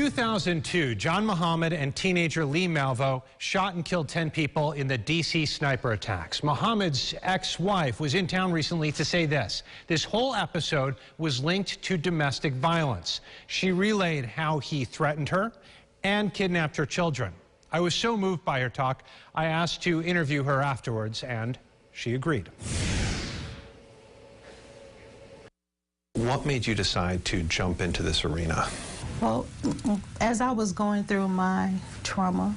2002, John Muhammad and teenager Lee Malvo shot and killed 10 people in the D.C. sniper attacks. Muhammad's ex-wife was in town recently to say this. This whole episode was linked to domestic violence. She relayed how he threatened her and kidnapped her children. I was so moved by her talk, I asked to interview her afterwards, and she agreed. What made you decide to jump into this arena? Well, as I was going through my trauma,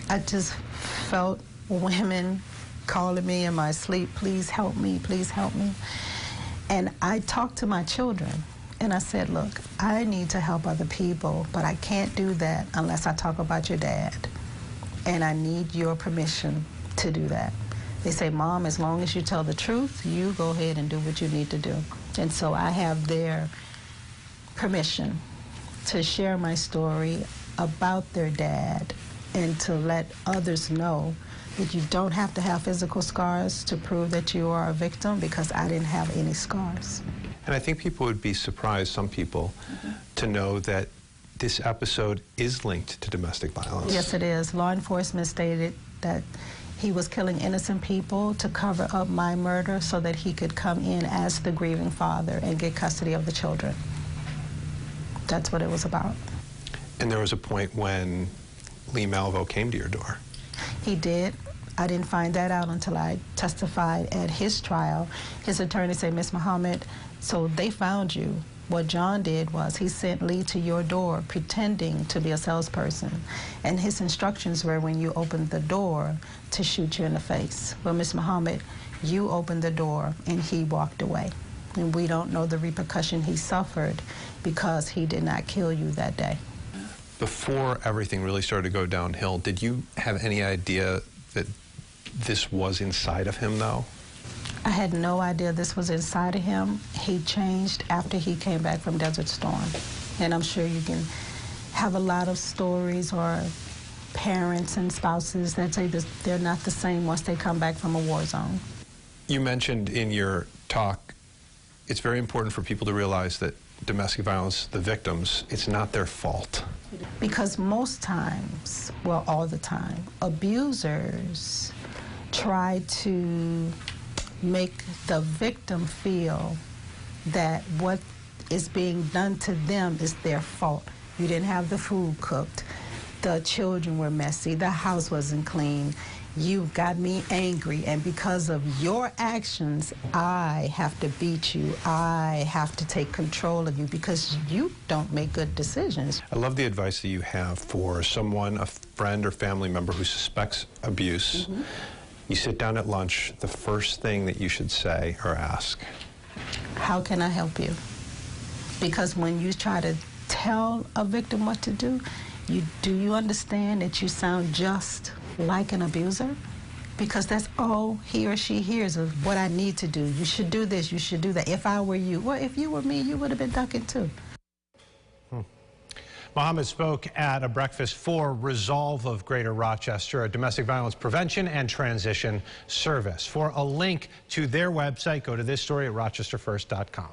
I just felt women calling me in my sleep, please help me, please help me. And I talked to my children, and I said, look, I need to help other people, but I can't do that unless I talk about your dad. And I need your permission to do that. They say, Mom, as long as you tell the truth, you go ahead and do what you need to do. And so I have their permission to share my story about their dad and to let others know that you don't have to have physical scars to prove that you are a victim, because I didn't have any scars. And I think people would be surprised, some people, to know that this episode is linked to domestic violence. Yes, it is. Law enforcement stated that he was killing innocent people to cover up my murder so that he could come in as the grieving father and get custody of the children. That's what it was about. And there was a point when Lee Malvo came to your door. He did. I didn't find that out until I testified at his trial. His attorney said, Miss Muhammad, so they found you. What John did was he sent Lee to your door pretending to be a salesperson. And his instructions were, when you opened the door, to shoot you in the face. Well, Miss Muhammad, you opened the door and he walked away. And we don't know the repercussion he suffered because he did not kill you that day. Before everything really started to go downhill, did you have any idea that this was inside of him, though? I had no idea this was inside of him. He changed after he came back from Desert Storm. And I'm sure you can have a lot of stories or parents and spouses that say that they're not the same once they come back from a war zone. You mentioned in your talk, it's very important for people to realize that domestic violence, the victims, it's not their fault. Because most times, well, all the time, abusers try to make the victim feel that what is being done to them is their fault. You didn't have the food cooked, the children were messy, the house wasn't clean, you got me angry, and because of your actions, I have to beat you, I have to take control of you because you don't make good decisions. I love the advice that you have for someone, a friend or family member who suspects abuse. You sit down at lunch, the first thing that you should say or ask, how can I help you? Because when you try to tell a victim what to do, do you understand that you sound just like an abuser? Because that's all he or she hears of what I need to do. You should do this, you should do that. If I were you, well, if you were me, you would have been ducking too. Muhammad spoke at a breakfast for Resolve of Greater Rochester, a domestic violence prevention and transition service. For a link to their website, go to this story at rochesterfirst.com.